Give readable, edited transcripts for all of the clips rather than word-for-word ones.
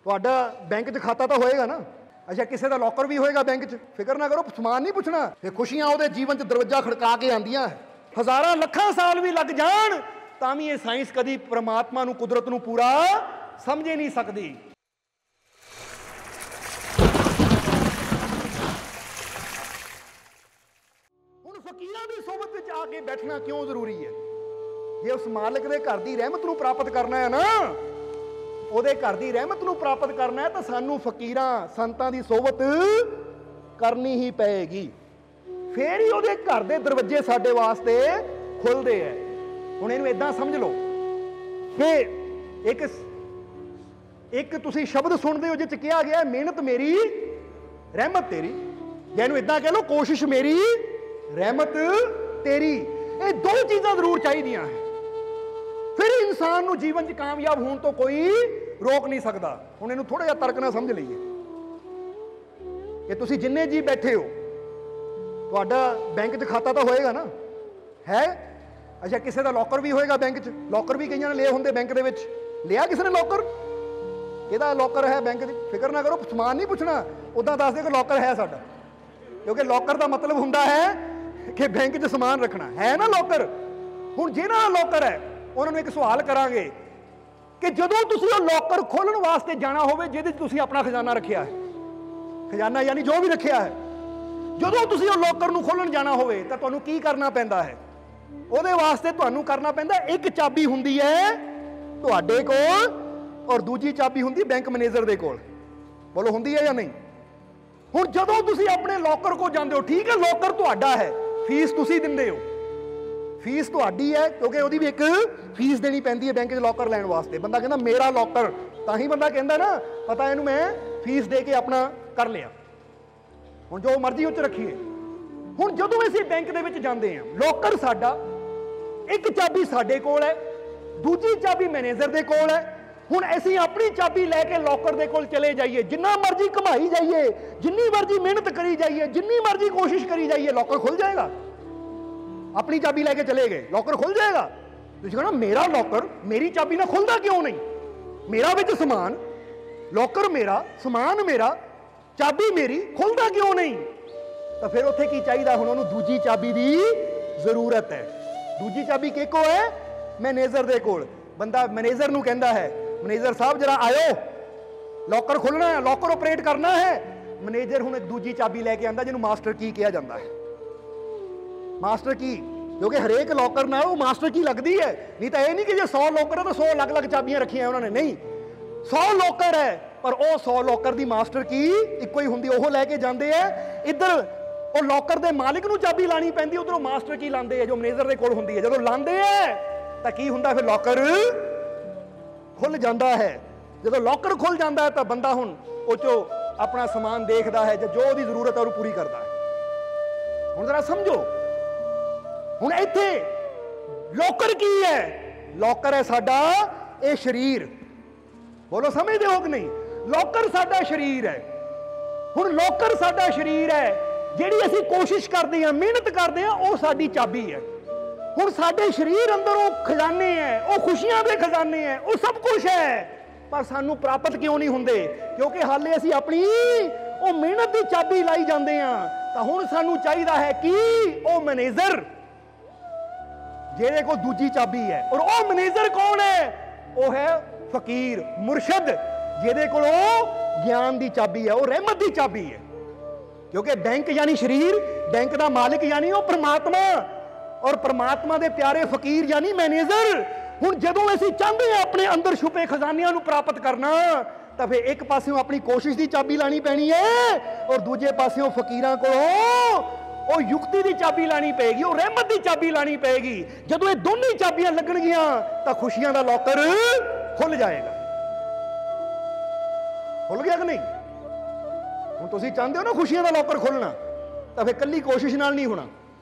ਤੁਹਾਡਾ ਬੈਂਕ 'ਚ ਖਾਤਾ ਤਾਂ ਹੋਏਗਾ ਨਾ। ਅੱਛਾ, ਕਿਸੇ ਦਾ ਲੋਕਰ ਵੀ ਹੋਏਗਾ ਬੈਂਕ 'ਚ। ਫਿਕਰ ਨਾ ਕਰੋ, ਸਮਾਨ ਨਹੀਂ ਪੁੱਛਣਾ। ਇਹ ਖੁਸ਼ੀਆਂ ਉਹਦੇ ਜੀਵਨ 'ਚ ਦਰਵਾਜ਼ਾ ਖੜਕਾ ਕੇ ਆਉਂਦੀਆਂ। ਹਜ਼ਾਰਾਂ ਲੱਖਾਂ ਸਾਲ ਵੀ ਲੱਗ ਜਾਣ ਤਾਂ ਵੀ ਇਹ ਸਾਇੰਸ ਕਦੀ ਪ੍ਰਮਾਤਮਾ ਨੂੰ, ਕੁਦਰਤ ਨੂੰ ਪੂਰਾ ਸਮਝ ਹੀ ਨਹੀਂ ਸਕਦੀ। ਹੁਣ ਫਕੀਰਾਂ ਦੀ ਸੋਬਤ ਵਿੱਚ ਆ ਕੇ ਬੈਠਣਾ ਕਿਉਂ ਜ਼ਰੂਰੀ ਹੈ? ਜੇ ਉਸ ਮਾਲਕ ਦੇ ਘਰ ਦੀ ਰਹਿਮਤ ਨੂੰ ਪ੍ਰਾਪਤ ਕਰਨਾ ਹੈ ਨਾ, ਉਹਦੇ ਘਰ ਦੀ ਰਹਿਮਤ ਨੂੰ ਪ੍ਰਾਪਤ ਕਰਨਾ ਹੈ ਤਾਂ ਸਾਨੂੰ ਫਕੀਰਾਂ ਸੰਤਾਂ ਦੀ ਸੋਬਤ ਕਰਨੀ ਹੀ ਪਏਗੀ। ਫੇਰ ਹੀ ਉਹਦੇ ਘਰ ਦੇ ਦਰਵਾਜ਼ੇ ਸਾਡੇ ਵਾਸਤੇ ਖੁੱਲਦੇ ਹੈ। ਹੁਣ ਇਹਨੂੰ ਇਦਾਂ ਸਮਝ ਲਓ ਕਿ ਇੱਕ ਤੁਸੀਂ ਸ਼ਬਦ ਸੁਣਦੇ ਹੋ ਜਿਹ 'ਚ ਕਿਹਾ ਗਿਆ ਮਿਹਨਤ ਮੇਰੀ ਰਹਿਮਤ ਤੇਰੀ, ਜਾਂ ਇਹਨੂੰ ਇਦਾਂ ਕਹਿ ਲਓ ਕੋਸ਼ਿਸ਼ ਮੇਰੀ ਰਹਿਮਤ ਤੇਰੀ। ਇਹ ਦੋ ਚੀਜ਼ਾਂ ਜ਼ਰੂਰ ਚਾਹੀਦੀਆਂ ਹੈ, ਫਿਰ ਇਨਸਾਨ ਨੂੰ ਜੀਵਨ 'ਚ ਕਾਮਯਾਬ ਹੋਣ ਤੋਂ ਕੋਈ ਰੋਕ ਨਹੀਂ ਸਕਦਾ। ਹੁਣ ਇਹਨੂੰ ਥੋੜਾ ਜਿਹਾ ਤਰਕ ਨਾਲ ਸਮਝ ਲਈਏ ਕਿ ਤੁਸੀਂ ਜਿੰਨੇ ਜੀ ਬੈਠੇ ਹੋ, ਤੁਹਾਡਾ ਬੈਂਕ 'ਚ ਖਾਤਾ ਤਾਂ ਹੋਏਗਾ ਨਾ, ਹੈ? ਅੱਛਾ, ਕਿਸੇ ਦਾ ਲੋਕਰ ਵੀ ਹੋਏਗਾ ਬੈਂਕ 'ਚ। ਲੋਕਰ ਵੀ ਕਈਆਂ ਨੇ ਲਏ ਹੁੰਦੇ ਬੈਂਕ ਦੇ ਵਿੱਚ। ਲਿਆ ਕਿਸੇ ਨੇ ਲੋਕਰ? ਇਹਦਾ ਲੋਕਰ ਹੈ ਬੈਂਕ 'ਚ। ਫਿਕਰ ਨਾ ਕਰੋ, ਸਮਾਨ ਨਹੀਂ ਪੁੱਛਣਾ, ਉੱਦਾਂ ਦੱਸ ਦੇ ਕਿ ਲੋਕਰ ਹੈ ਸਾਡਾ, ਕਿਉਂਕਿ ਲੋਕਰ ਦਾ ਮਤਲਬ ਹੁੰਦਾ ਹੈ ਕਿ ਬੈਂਕ 'ਚ ਸਮਾਨ ਰੱਖਣਾ ਹੈ ਨਾ ਲੋਕਰ। ਹੁਣ ਜਿਹਨਾਂ ਦਾ ਲੋਕਰ ਹੈ ਉਹਨਾਂ ਨੂੰ ਇੱਕ ਸਵਾਲ ਕਰਾਂਗੇ ਕਿ ਜਦੋਂ ਤੁਸੀਂ ਉਹ ਲੋਕਰ ਖੋਲ੍ਹਣ ਵਾਸਤੇ ਜਾਣਾ ਹੋਵੇ ਜਿਹਦੇ 'ਚ ਤੁਸੀਂ ਆਪਣਾ ਖਜ਼ਾਨਾ ਰੱਖਿਆ ਹੈ, ਖਜ਼ਾਨਾ ਯਾਨੀ ਜੋ ਵੀ ਰੱਖਿਆ ਹੈ, ਜਦੋਂ ਤੁਸੀਂ ਉਹ ਲੋਕਰ ਨੂੰ ਖੋਲ੍ਹਣ ਜਾਣਾ ਹੋਵੇ ਤਾਂ ਤੁਹਾਨੂੰ ਕੀ ਕਰਨਾ ਪੈਂਦਾ ਹੈ? ਉਹਦੇ ਵਾਸਤੇ ਤੁਹਾਨੂੰ ਕਰਨਾ ਪੈਂਦਾ, ਇੱਕ ਚਾਬੀ ਹੁੰਦੀ ਹੈ ਤੁਹਾਡੇ ਕੋਲ ਔਰ ਦੂਜੀ ਚਾਬੀ ਹੁੰਦੀ ਬੈਂਕ ਮੈਨੇਜਰ ਦੇ ਕੋਲ। ਬੋਲੋ, ਹੁੰਦੀ ਹੈ ਜਾਂ ਨਹੀਂ? ਹੁਣ ਜਦੋਂ ਤੁਸੀਂ ਆਪਣੇ ਲੋਕਰ ਕੋਲ ਜਾਂਦੇ ਹੋ, ਠੀਕ ਹੈ ਲੋਕਰ ਤੁਹਾਡਾ ਹੈ, ਫੀਸ ਤੁਸੀਂ ਦਿੰਦੇ ਹੋ, ਫੀਸ ਤੁਹਾਡੀ ਹੈ, ਕਿਉਂਕਿ ਉਹਦੀ ਵੀ ਇੱਕ ਫੀਸ ਦੇਣੀ ਪੈਂਦੀ ਹੈ ਬੈਂਕ 'ਚ ਲੋਕਰ ਲੈਣ ਵਾਸਤੇ। ਬੰਦਾ ਕਹਿੰਦਾ ਮੇਰਾ ਲੋਕਰ, ਤਾਂ ਹੀ ਬੰਦਾ ਕਹਿੰਦਾ ਨਾ ਪਤਾ ਇਹਨੂੰ ਮੈਂ ਫੀਸ ਦੇ ਕੇ ਆਪਣਾ ਕਰ ਲਿਆ। ਹੁਣ ਜੋ ਮਰਜ਼ੀ ਉਹ 'ਚ ਰੱਖੀਏ। ਹੁਣ ਜਦੋਂ ਅਸੀਂ ਬੈਂਕ ਦੇ ਵਿੱਚ ਜਾਂਦੇ ਹਾਂ, ਲੋਕਰ ਸਾਡਾ, ਇੱਕ ਚਾਬੀ ਸਾਡੇ ਕੋਲ ਹੈ, ਦੂਜੀ ਚਾਬੀ ਮੈਨੇਜਰ ਦੇ ਕੋਲ ਹੈ। ਹੁਣ ਅਸੀਂ ਆਪਣੀ ਚਾਬੀ ਲੈ ਕੇ ਲੋਕਰ ਦੇ ਕੋਲ ਚਲੇ ਜਾਈਏ, ਜਿੰਨਾ ਮਰਜ਼ੀ ਕਮਾਈ ਜਾਈਏ, ਜਿੰਨੀ ਮਰਜ਼ੀ ਮਿਹਨਤ ਕਰੀ ਜਾਈਏ, ਜਿੰਨੀ ਮਰਜ਼ੀ ਕੋਸ਼ਿਸ਼ ਕਰੀ ਜਾਈਏ, ਲੋਕਰ ਖੁੱਲ ਜਾਏਗਾ? ਆਪਣੀ ਚਾਬੀ ਲੈ ਕੇ ਚਲੇ ਗਏ, ਲੋਕਰ ਖੁੱਲ ਜਾਏਗਾ? ਤੁਸੀਂ ਕਹਣਾ ਮੇਰਾ ਲੋਕਰ ਮੇਰੀ ਚਾਬੀ ਨਾਲ ਖੁੱਲਦਾ ਕਿਉਂ ਨਹੀਂ? ਮੇਰਾ ਵਿੱਚ ਸਮਾਨ, ਲੋਕਰ ਮੇਰਾ, ਸਮਾਨ ਮੇਰਾ, ਚਾਬੀ ਮੇਰੀ, ਖੁੱਲਦਾ ਕਿਉਂ ਨਹੀਂ? ਤਾਂ ਫਿਰ ਉੱਥੇ ਕੀ ਚਾਹੀਦਾ? ਹੁਣ ਉਹਨੂੰ ਦੂਜੀ ਚਾਬੀ ਦੀ ਜ਼ਰੂਰਤ ਹੈ। ਦੂਜੀ ਚਾਬੀ ਕਿਹ ਕੋਲ ਹੈ? ਮੈਨੇਜਰ ਦੇ ਕੋਲ। ਬੰਦਾ ਮੈਨੇਜਰ ਨੂੰ ਕਹਿੰਦਾ ਹੈ, ਮੈਨੇਜਰ ਸਾਹਿਬ ਜਰਾ ਆਇਓ, ਲੋਕਰ ਖੋਲਣਾ ਹੈ, ਲੋਕਰ ਆਪਰੇਟ ਕਰਨਾ ਹੈ। ਮੈਨੇਜਰ ਹੁਣ ਇੱਕ ਦੂਜੀ ਚਾਬੀ ਲੈ ਕੇ ਆਉਂਦਾ ਜਿਹਨੂੰ ਮਾਸਟਰ ਕੀ ਕਿਹਾ ਜਾਂਦਾ ਹੈ। ਮਾਸਟਰ ਕੀ, ਕਿਉਂਕਿ ਹਰੇਕ ਲੋਕਰ ਨਾਲ ਉਹ ਮਾਸਟਰ ਕੀ ਲੱਗਦੀ ਹੈ। ਨਹੀਂ ਤਾਂ ਇਹ ਨਹੀਂ ਕਿ ਜੇ 100 ਲੋਕਰ ਹੈ ਤਾਂ 100 ਅਲੱਗ-ਅਲੱਗ ਚਾਬੀਆਂ ਰੱਖੀਆਂ ਉਹਨਾਂ ਨੇ, ਨਹੀਂ। 100 ਲੋਕਰ ਹੈ ਪਰ ਉਹ 100 ਲੋਕਰ ਦੀ ਮਾਸਟਰ ਕੀ ਇੱਕੋ ਹੀ ਹੁੰਦੀ, ਉਹ ਲੈ ਕੇ ਜਾਂਦੇ ਹੈ। ਇੱਧਰ ਉਹ ਲੋਕਰ ਦੇ ਮਾਲਿਕ ਨੂੰ ਚਾਬੀ ਲਾਣੀ ਪੈਂਦੀ, ਉਧਰੋਂ ਮਾਸਟਰ ਕੀ ਲਾਉਂਦੇ ਹੈ ਜੋ ਮੈਨੇਜਰ ਦੇ ਕੋਲ ਹੁੰਦੀ ਹੈ। ਜਦੋਂ ਲਾਉਂਦੇ ਹੈ ਤਾਂ ਕੀ ਹੁੰਦਾ? ਫਿਰ ਲੋਕਰ ਖੁੱਲ ਜਾਂਦਾ ਹੈ। ਜਦੋਂ ਲੋਕਰ ਖੁੱਲ ਜਾਂਦਾ ਹੈ ਤਾਂ ਬੰਦਾ ਹੁਣ ਉਹ 'ਚੋਂ ਆਪਣਾ ਸਮਾਨ ਦੇਖਦਾ ਹੈ, ਜੋ ਉਹਦੀ ਜ਼ਰੂਰਤ ਹੈ ਉਹਨੂੰ ਪੂਰੀ ਕਰਦਾ ਹੈ। ਹੁਣ ਜ਼ਰਾ ਸਮਝੋ, ਹੁਣ ਇੱਥੇ ਲੋਕਰ ਕੀ ਹੈ? ਲੋਕਰ ਹੈ ਸਾਡਾ ਇਹ ਸਰੀਰ। ਬੋਲੋ, ਸਮਝਦੇ ਹੋ ਕਿ ਨਹੀਂ? ਲੋਕਰ ਸਾਡਾ ਸਰੀਰ ਹੈ। ਹੁਣ ਲੋਕਰ ਸਾਡਾ ਸਰੀਰ ਹੈ, ਜਿਹੜੀ ਅਸੀਂ ਕੋਸ਼ਿਸ਼ ਕਰਦੇ ਹਾਂ, ਮਿਹਨਤ ਕਰਦੇ ਹਾਂ, ਉਹ ਸਾਡੀ ਚਾਬੀ ਹੈ। ਹੁਣ ਸਾਡੇ ਸਰੀਰ ਅੰਦਰ ਉਹ ਖਜ਼ਾਨੇ ਹੈ, ਉਹ ਖੁਸ਼ੀਆਂ ਦੇ ਖਜ਼ਾਨੇ ਹੈ, ਉਹ ਸਭ ਕੁਝ ਹੈ, ਪਰ ਸਾਨੂੰ ਪ੍ਰਾਪਤ ਕਿਉਂ ਨਹੀਂ ਹੁੰਦੇ? ਕਿਉਂਕਿ ਹਾਲੇ ਅਸੀਂ ਆਪਣੀ ਉਹ ਮਿਹਨਤ ਦੀ ਚਾਬੀ ਲਾਈ ਜਾਂਦੇ ਹਾਂ। ਤਾਂ ਹੁਣ ਸਾਨੂੰ ਚਾਹੀਦਾ ਹੈ ਕਿ ਉਹ ਮੈਨੇਜਰ ਜਿਹਦੇ ਕੋਲ ਦੂਜੀ ਚਾਬੀ ਹੈ, ਔਰ ਉਹ ਮੈਨੇਜਰ ਕੌਣ ਹੈ? ਉਹ ਹੈ ਫਕੀਰ, ਮੁਰਸ਼ਦ, ਜਿਹਦੇ ਕੋਲ ਉਹ ਗਿਆਨ ਦੀ ਚਾਬੀ ਹੈ, ਉਹ ਰਹਿਮਤ ਦੀ ਚਾਬੀ ਹੈ। ਕਿਉਂਕਿ ਬੈਂਕ ਯਾਨੀ ਸਰੀਰ, ਬੈਂਕ ਦਾ ਮਾਲਿਕ ਯਾਨੀ ਉਹ ਪ੍ਰਮਾਤਮਾ, ਔਰ ਪ੍ਰਮਾਤਮਾ ਦੇ ਪਿਆਰੇ ਫਕੀਰ ਯਾਨੀ ਮੈਨੇਜਰ। ਹੁਣ ਜਦੋਂ ਅਸੀਂ ਚਾਹੁੰਦੇ ਹਾਂ ਆਪਣੇ ਅੰਦਰ ਛੁਪੇ ਖਜ਼ਾਨਿਆਂ ਨੂੰ ਪ੍ਰਾਪਤ ਕਰਨਾ, ਤਾਂ ਫਿਰ ਇੱਕ ਪਾਸਿਓਂ ਆਪਣੀ ਕੋਸ਼ਿਸ਼ ਦੀ ਚਾਬੀ ਲਾਣੀ ਪੈਣੀ ਹੈ, ਔਰ ਦੂਜੇ ਪਾਸਿਓਂ ਫਕੀਰਾਂ ਕੋਲੋਂ ਉਹ ਯੁਕਤੀ ਦੀ ਚਾਬੀ ਲਾਣੀ ਪਏਗੀ, ਉਹ ਰਹਿਮਤ ਦੀ ਚਾਬੀ ਲਾਣੀ ਪਏਗੀ। ਜਦੋਂ ਇਹ ਦੋਨੇ ਚਾਬੀਆਂ ਲੱਗਣਗੀਆਂ ਤਾਂ ਖੁਸ਼ੀਆਂ ਦਾ ਲੋਕਰ ਖੁੱਲ ਜਾਏਗਾ। ਖੁੱਲ ਗਿਆ ਕਿ ਨਹੀਂ? ਹੁਣ ਤੁਸੀਂ ਚਾਹੁੰਦੇ ਹੋ ਨਾ ਖੁਸ਼ੀਆਂ ਦਾ ਲੋਕਰ ਖੋਲਣਾ, ਤਾਂ ਫਿਰ ਕੱਲੀ ਕੋਸ਼ਿਸ਼ ਨਾਲ ਨਹੀਂ ਹੋਣਾ।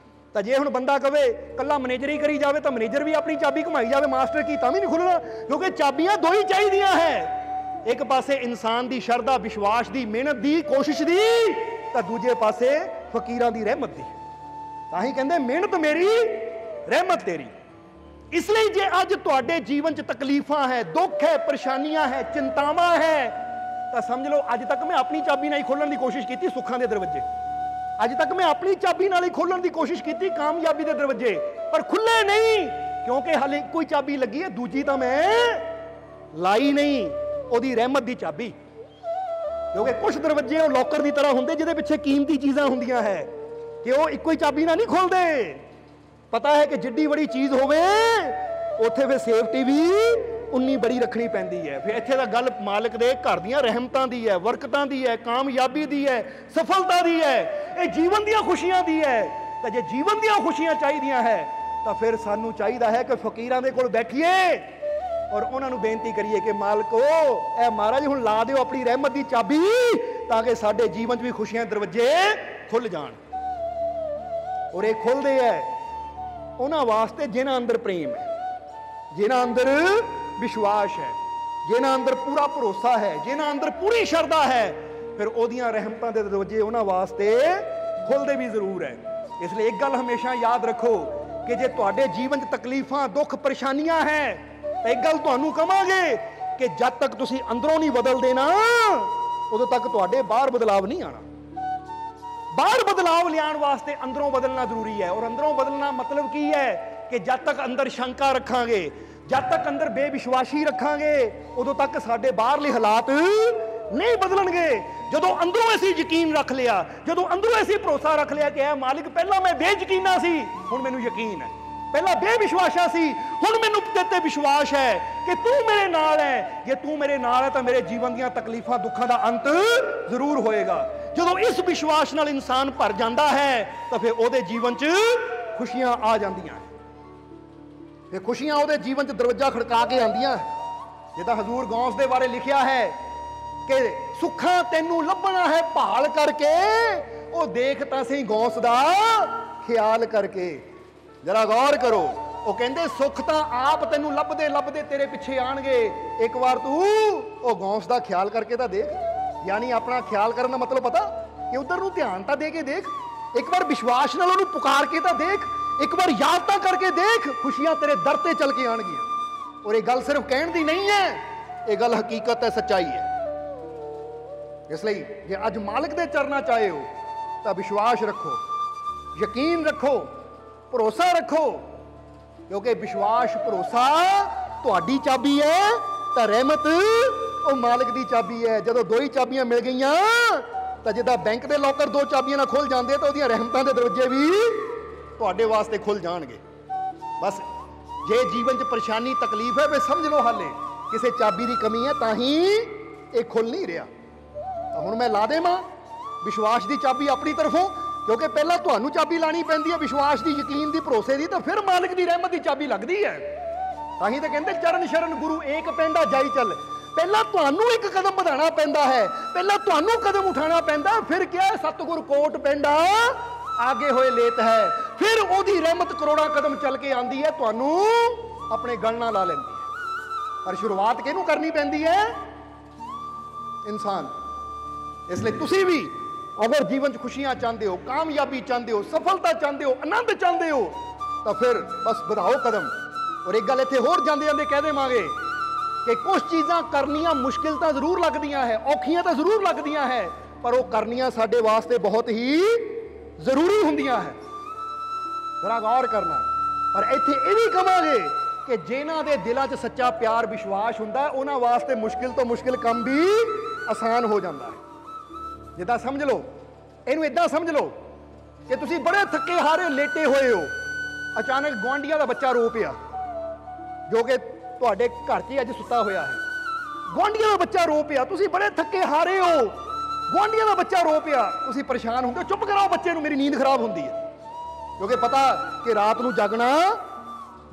ਤਾਂ ਜੇ ਹੁਣ ਬੰਦਾ ਕਵੇ ਕੱਲਾ ਮੈਨੇਜਰ ਹੀ ਕਰੀ ਜਾਵੇ ਤਾਂ ਮੈਨੇਜਰ ਵੀ ਆਪਣੀ ਚਾਬੀ ਘੁਮਾਈ ਜਾਵੇ, ਮਾਸਟਰ ਕੀ, ਤਾਂ ਵੀ ਨਹੀਂ ਖੁੱਲਣਾ। ਕਿਉਂਕਿ ਚਾਬੀਆਂ ਦੋ ਹੀ ਚਾਹੀਦੀਆਂ ਹੈ, ਇੱਕ ਪਾਸੇ ਇਨਸਾਨ ਦੀ ਸ਼ਰਧਾ, ਵਿਸ਼ਵਾਸ ਦੀ, ਮਿਹਨਤ ਦੀ, ਕੋਸ਼ਿਸ਼ ਦੀ, ਤਾਂ ਦੂਜੇ ਪਾਸੇ ਫਕੀਰਾਂ ਦੀ ਰਹਿਮਤ ਦੀ। ਤਾਂ ਹੀ ਕਹਿੰਦੇ ਮਿਹਨਤ ਮੇਰੀ ਰਹਿਮਤ ਤੇਰੀ। ਇਸ ਲਈ ਜੇ ਅੱਜ ਤੁਹਾਡੇ ਜੀਵਨ 'ਚ ਤਕਲੀਫਾਂ ਹੈ, ਦੁੱਖ ਹੈ, ਪਰੇਸ਼ਾਨੀਆਂ ਹੈ, ਚਿੰਤਾਵਾਂ ਹੈ, ਤਾਂ ਸਮਝ ਲਓ ਅੱਜ ਤੱਕ ਮੈਂ ਆਪਣੀ ਚਾਬੀ ਨਾਲ ਹੀ ਖੋਲਣ ਦੀ ਕੋਸ਼ਿਸ਼ ਕੀਤੀ ਸੁੱਖਾਂ ਦੇ ਦਰਵਾਜ਼ੇ। ਅੱਜ ਤੱਕ ਮੈਂ ਆਪਣੀ ਚਾਬੀ ਨਾਲ ਹੀ ਖੋਲਣ ਦੀ ਕੋਸ਼ਿਸ਼ ਕੀਤੀ ਕਾਮਯਾਬੀ ਦੇ ਦਰਵਾਜ਼ੇ, ਪਰ ਖੁੱਲੇ ਨਹੀਂ, ਕਿਉਂਕਿ ਹਾਲੇ ਇੱਕੋ ਹੀ ਚਾਬੀ ਲੱਗੀ ਹੈ, ਦੂਜੀ ਤਾਂ ਮੈਂ ਲਾਈ ਨਹੀਂ, ਉਹਦੀ ਰਹਿਮਤ ਦੀ ਚਾਬੀ। ਕਿਉਂਕਿ ਕੁਝ ਦਰਵਾਜ਼ੇ ਉਹ ਲੋਕਰ ਦੀ ਤਰ੍ਹਾਂ ਹੁੰਦੇ ਜਿਹਦੇ ਪਿੱਛੇ ਕੀਮਤੀ ਚੀਜ਼ਾਂ ਹੁੰਦੀਆਂ ਹੈ, ਕਿ ਉਹ ਇੱਕੋ ਹੀ ਚਾਬੀ ਨਾਲ ਨਹੀਂ ਖੁੱਲਦੇ। ਪਤਾ ਹੈ ਕਿ ਜਿੱਡੀ ਬੜੀ ਚੀਜ਼ ਹੋਵੇ ਉੱਥੇ ਫਿਰ ਸੇਫਟੀ ਵੀ ਉਨੀ ਬੜੀ ਰੱਖਣੀ ਪੈਂਦੀ ਹੈ। ਫਿਰ ਇੱਥੇ ਦਾ ਗੱਲ ਮਾਲਕ ਦੇ ਘਰ ਦੀਆਂ ਰਹਿਮਤਾਂ ਦੀ ਹੈ, ਬਰਕਤਾਂ ਦੀ ਹੈ, ਕਾਮਯਾਬੀ ਦੀ ਹੈ, ਸਫਲਤਾ ਦੀ ਹੈ, ਇਹ ਜੀਵਨ ਦੀਆਂ ਖੁਸ਼ੀਆਂ ਦੀ ਹੈ। ਤਾਂ ਜੇ ਜੀਵਨ ਦੀਆਂ ਖੁਸ਼ੀਆਂ ਚਾਹੀਦੀਆਂ ਹੈ ਤਾਂ ਫਿਰ ਸਾਨੂੰ ਚਾਹੀਦਾ ਹੈ ਕਿ ਫਕੀਰਾਂ ਦੇ ਕੋਲ ਬੈਠੀਏ ਔਰ ਉਹਨਾਂ ਨੂੰ ਬੇਨਤੀ ਕਰੀਏ ਕਿ ਮਾਲਕੋ ਇਹ ਮਹਾਰਾਜ ਹੁਣ ਲਾ ਦਿਓ ਆਪਣੀ ਰਹਿਮਤ ਦੀ ਚਾਬੀ, ਤਾਂ ਕਿ ਸਾਡੇ ਜੀਵਨ 'ਚ ਵੀ ਖੁਸ਼ੀਆਂ ਦੇ ਦਰਵਾਜ਼ੇ ਖੁੱਲ ਜਾਣ। ਔਰ ਇਹ ਖੁੱਲਦੇ ਹੈ ਉਹਨਾਂ ਵਾਸਤੇ ਜਿਨ੍ਹਾਂ ਅੰਦਰ ਪ੍ਰੇਮ ਹੈ, ਜਿਨ੍ਹਾਂ ਅੰਦਰ ਵਿਸ਼ਵਾਸ ਹੈ, ਜਿਨ੍ਹਾਂ ਅੰਦਰ ਪੂਰਾ ਭਰੋਸਾ ਹੈ, ਜਿਨ੍ਹਾਂ ਅੰਦਰ ਪੂਰੀ ਸ਼ਰਧਾ ਹੈ। ਫਿਰ ਉਹਦੀਆਂ ਰਹਿਮਤਾਂ ਦੇ ਦਰਵਾਜ਼ੇ ਉਹਨਾਂ ਵਾਸਤੇ ਖੁੱਲਦੇ ਵੀ ਜ਼ਰੂਰ ਹੈ। ਇਸ ਲਈ ਇੱਕ ਗੱਲ ਹਮੇਸ਼ਾ ਯਾਦ ਰੱਖੋ ਕਿ ਜੇ ਤੁਹਾਡੇ ਜੀਵਨ 'ਚ ਤਕਲੀਫਾਂ, ਦੁੱਖ, ਪਰੇਸ਼ਾਨੀਆਂ ਹੈ ਤਾਂ ਇੱਕ ਗੱਲ ਤੁਹਾਨੂੰ ਕਵਾਂਗੇ ਕਿ ਜਦ ਤੱਕ ਤੁਸੀਂ ਅੰਦਰੋਂ ਨਹੀਂ ਬਦਲਦੇ ਨਾ, ਉਦੋਂ ਤੱਕ ਤੁਹਾਡੇ ਬਾਹਰ ਬਦਲਾਵ ਨਹੀਂ ਆਣਾ। ਬਾਹਰ ਬਦਲਾਵ ਲਿਆਉਣ ਵਾਸਤੇ ਅੰਦਰੋਂ ਬਦਲਣਾ ਜ਼ਰੂਰੀ ਹੈ। ਔਰ ਅੰਦਰੋਂ ਬਦਲਣਾ ਮਤਲਬ ਕੀ ਹੈ ਕਿ ਜਦ ਤੱਕ ਅੰਦਰ ਸ਼ੰਕਾ ਰੱਖਾਂਗੇ, ਜਦ ਤੱਕ ਅੰਦਰ ਬੇਵਿਸ਼ਵਾਸੀ ਰੱਖਾਂਗੇ, ਉਦੋਂ ਤੱਕ ਸਾਡੇ ਬਾਹਰਲੇ ਹਾਲਾਤ ਨਹੀਂ ਬਦਲਣਗੇ। ਜਦੋਂ ਅੰਦਰੋਂ ਅਸੀਂ ਯਕੀਨ ਰੱਖ ਲਿਆ, ਜਦੋਂ ਅੰਦਰੋਂ ਅਸੀਂ ਭਰੋਸਾ ਰੱਖ ਲਿਆ ਕਿ ਇਹ ਮਾਲਿਕ ਪਹਿਲਾਂ ਮੈਂ ਬੇਯਕੀਨਾ ਸੀ, ਹੁਣ ਮੈਨੂੰ ਯਕੀਨ ਹੈ, ਪਹਿਲਾਂ ਬੇਵਿਸ਼ਵਾਸਾ ਸੀ, ਹੁਣ ਮੈਨੂੰ ਤੇਰੇ ਤੇ ਵਿਸ਼ਵਾਸ ਹੈ ਕਿ ਤੂੰ ਮੇਰੇ ਨਾਲ ਹੈ। ਜੇ ਤੂੰ ਮੇਰੇ ਨਾਲ ਹੈ ਤਾਂ ਮੇਰੇ ਜੀਵਨ ਦੀਆਂ ਤਕਲੀਫਾਂ, ਦੁੱਖਾਂ ਦਾ ਅੰਤ ਜ਼ਰੂਰ ਹੋਏਗਾ। ਜਦੋਂ ਇਸ ਵਿਸ਼ਵਾਸ ਨਾਲ ਇਨਸਾਨ ਭਰ ਜਾਂਦਾ ਹੈ ਤਾਂ ਫਿਰ ਉਹਦੇ ਜੀਵਨ 'ਚ ਖੁਸ਼ੀਆਂ ਆ ਜਾਂਦੀਆਂ। ਫਿਰ ਖੁਸ਼ੀਆਂ ਉਹਦੇ ਜੀਵਨ 'ਚ ਦਰਵਾਜ਼ਾ ਖੜਕਾ ਕੇ ਆਉਂਦੀਆਂ। ਜਿੱਦਾਂ ਹਜ਼ੂਰ ਗੌਸ ਦੇ ਬਾਰੇ ਲਿਖਿਆ ਹੈ ਕਿ ਸੁੱਖਾਂ ਤੈਨੂੰ ਲੱਭਣਾ ਹੈ ਭਾਲ ਕਰਕੇ, ਉਹ ਦੇਖ ਤਾਂ ਸਹੀ ਗੌਸ ਦਾ ਖਿਆਲ ਕਰਕੇ। ਜਰਾ ਗੌਰ ਕਰੋ, ਉਹ ਕਹਿੰਦੇ ਸੁੱਖ ਤਾਂ ਆਪ ਤੈਨੂੰ ਲੱਭਦੇ ਲੱਭਦੇ ਤੇਰੇ ਪਿੱਛੇ ਆਣਗੇ, ਇੱਕ ਵਾਰ ਤੂੰ ਉਹ ਗੌਸ ਦਾ ਖਿਆਲ ਕਰਕੇ ਤਾਂ ਦੇਖ। ਯਾਨੀ ਆਪਣਾ ਖਿਆਲ ਕਰਨ ਦਾ ਮਤਲਬ ਪਤਾ ਕਿ ਉਧਰ ਨੂੰ ਧਿਆਨ ਤਾਂ ਦੇ ਕੇ ਦੇਖ, ਇੱਕ ਵਾਰ ਵਿਸ਼ਵਾਸ ਨਾਲ ਉਹਨੂੰ ਪੁਕਾਰ ਕੇ ਤਾਂ ਦੇਖ, ਇੱਕ ਵਾਰ ਯਾਦ ਤਾਂ ਕਰਕੇ ਦੇਖ, ਖੁਸ਼ੀਆਂ ਤੇਰੇ ਦਰ ਤੇ ਚੱਲ ਕੇ ਆਣਗੀਆਂ। ਔਰ ਇਹ ਗੱਲ ਸਿਰਫ ਕਹਿਣ ਦੀ ਨਹੀਂ ਹੈ, ਇਹ ਗੱਲ ਹਕੀਕਤ ਹੈ, ਸੱਚਾਈ ਹੈ। ਇਸ ਲਈ ਜੇ ਅੱਜ ਮਾਲਕ ਦੇ ਚਰਨਾਂ 'ਚ ਆਏ ਹੋ ਤਾਂ ਵਿਸ਼ਵਾਸ ਰੱਖੋ, ਯਕੀਨ ਰੱਖੋ, ਭਰੋਸਾ ਰੱਖੋ, ਕਿਉਂਕਿ ਵਿਸ਼ਵਾਸ, ਭਰੋਸਾ ਤੁਹਾਡੀ ਚਾਬੀ ਹੈ ਤਾਂ ਰਹਿਮਤ ਉਹ ਮਾਲਕ ਦੀ ਚਾਬੀ ਹੈ। ਜਦੋਂ ਦੋ ਹੀ ਚਾਬੀਆਂ ਮਿਲ ਗਈਆਂ ਤਾਂ ਜਿੱਦਾਂ ਬੈਂਕ ਦੇ ਲੋਕਰ ਦੋ ਚਾਬੀਆਂ ਨਾਲ ਖੁੱਲ ਜਾਂਦੇ ਤਾਂ ਉਹਦੀਆਂ ਰਹਿਮਤਾਂ ਦੇ ਦਰਵਾਜ਼ੇ ਵੀ ਤੁਹਾਡੇ ਵਾਸਤੇ ਖੁੱਲ ਜਾਣਗੇ। ਬਸ ਜੇ ਜੀਵਨ 'ਚ ਪਰੇਸ਼ਾਨੀ, ਤਕਲੀਫ ਹੈ, ਫਿਰ ਸਮਝ ਲਓ ਹਾਲੇ ਕਿਸੇ ਚਾਬੀ ਦੀ ਕਮੀ ਹੈ, ਤਾਂ ਹੀ ਇਹ ਖੁੱਲ ਨਹੀਂ ਰਿਹਾ। ਤਾਂ ਹੁਣ ਮੈਂ ਲਾ ਦੇਵਾਂ ਵਿਸ਼ਵਾਸ ਦੀ ਚਾਬੀ ਆਪਣੀ ਤਰਫੋਂ, ਕਿਉਂਕਿ ਪਹਿਲਾਂ ਤੁਹਾਨੂੰ ਚਾਬੀ ਲਾਣੀ ਪੈਂਦੀ ਹੈ ਵਿਸ਼ਵਾਸ ਦੀ, ਯਕੀਨ ਦੀ, ਭਰੋਸੇ ਦੀ, ਤਾਂ ਫਿਰ ਮਾਲਕ ਦੀ ਰਹਿਮਤ ਦੀ ਚਾਬੀ ਲੱਗਦੀ ਹੈ। ਤਾਂ ਹੀ ਤਾਂ ਕਹਿੰਦੇ ਚਰਨ ਸ਼ਰਨ ਗੁਰੂ ਏਕ ਪੈਂਡਾ ਜਾਈ ਚੱਲ। ਪਹਿਲਾਂ ਤੁਹਾਨੂੰ ਇੱਕ ਕਦਮ ਵਧਾਉਣਾ ਪੈਂਦਾ ਹੈ, ਪਹਿਲਾਂ ਤੁਹਾਨੂੰ ਕਦਮ ਉਠਾਉਣਾ ਪੈਂਦਾ, ਫਿਰ ਕਿਹਾ ਸਤਿਗੁਰ ਕੋਟ ਪੈਂਡਾ ਆਗੇ ਹੋਏ ਲੇਤ ਹੈ। ਫਿਰ ਉਹਦੀ ਰਹਿਮਤ ਕਰੋੜਾਂ ਕਦਮ ਚੱਲ ਕੇ ਆਂਦੀ ਹੈ, ਤੁਹਾਨੂੰ ਆਪਣੇ ਗਲ ਨਾਲ ਲਾ ਲੈਂਦੀ ਹੈ। ਪਰ ਸ਼ੁਰੂਆਤ ਕਿਹਨੂੰ ਕਰਨੀ ਪੈਂਦੀ ਹੈ? ਇਨਸਾਨ। ਇਸ ਲਈ ਤੁਸੀਂ ਵੀ ਅਗਰ ਜੀਵਨ 'ਚ ਖੁਸ਼ੀਆਂ ਚਾਹੁੰਦੇ ਹੋ, ਕਾਮਯਾਬੀ ਚਾਹੁੰਦੇ ਹੋ, ਸਫਲਤਾ ਚਾਹੁੰਦੇ ਹੋ, ਆਨੰਦ ਚਾਹੁੰਦੇ ਹੋ, ਤਾਂ ਫਿਰ ਬਸ ਵਧਾਓ ਕਦਮ। ਔਰ ਇੱਕ ਗੱਲ ਇੱਥੇ ਹੋਰ ਜਾਂਦੇ ਜਾਂਦੇ ਕਹਿ ਦੇਵਾਂਗੇ ਕਿ ਕੁਝ ਚੀਜ਼ਾਂ ਕਰਨੀਆਂ ਮੁਸ਼ਕਿਲ ਤਾਂ ਜ਼ਰੂਰ ਲੱਗਦੀਆਂ ਹੈ, ਔਖੀਆਂ ਤਾਂ ਜ਼ਰੂਰ ਲੱਗਦੀਆਂ ਹੈ, ਪਰ ਉਹ ਕਰਨੀਆਂ ਸਾਡੇ ਵਾਸਤੇ ਬਹੁਤ ਹੀ ਜ਼ਰੂਰੀ ਹੁੰਦੀਆਂ ਹੈ। ਜ਼ਰਾ ਗੌਰ ਕਰਨਾ। ਪਰ ਇੱਥੇ ਇਹ ਵੀ ਕਹਾਂਗੇ ਕਿ ਜਿਨ੍ਹਾਂ ਦੇ ਦਿਲਾਂ 'ਚ ਸੱਚਾ ਪਿਆਰ, ਵਿਸ਼ਵਾਸ ਹੁੰਦਾ, ਉਹਨਾਂ ਵਾਸਤੇ ਮੁਸ਼ਕਿਲ ਤੋਂ ਮੁਸ਼ਕਿਲ ਕੰਮ ਵੀ ਆਸਾਨ ਹੋ ਜਾਂਦਾ ਹੈ। ਜਿੱਦਾਂ ਸਮਝ ਲਓ, ਇਹਨੂੰ ਇਦਾਂ ਸਮਝ ਲਓ ਕਿ ਤੁਸੀਂ ਬੜੇ ਥੱਕੇ ਹਾਰੇ ਲੇਟੇ ਹੋਏ ਹੋ, ਅਚਾਨਕ ਗੁਆਂਢੀਆਂ ਦਾ ਬੱਚਾ ਰੋ ਪਿਆ, ਜੋ ਕਿ ਤੁਹਾਡੇ ਘਰ 'ਚ ਹੀ ਅੱਜ ਸੁੱਤਾ ਹੋਇਆ ਹੈ। ਗੁਆਂਢੀਆਂ ਦਾ ਬੱਚਾ ਰੋ ਪਿਆ, ਤੁਸੀਂ ਬੜੇ ਥੱਕੇ ਹਾਰੇ ਹੋ, ਗੁਆਂਢੀਆਂ ਦਾ ਬੱਚਾ ਰੋ ਪਿਆ, ਤੁਸੀਂ ਪਰੇਸ਼ਾਨ ਹੁੰਦੇ ਹੋ, ਚੁੱਪ ਕਰਾਓ ਬੱਚੇ ਨੂੰ, ਮੇਰੀ ਨੀਂਦ ਖਰਾਬ ਹੁੰਦੀ ਹੈ। ਕਿਉਂਕਿ ਪਤਾ ਕਿ ਰਾਤ ਨੂੰ ਜਾਗਣਾ,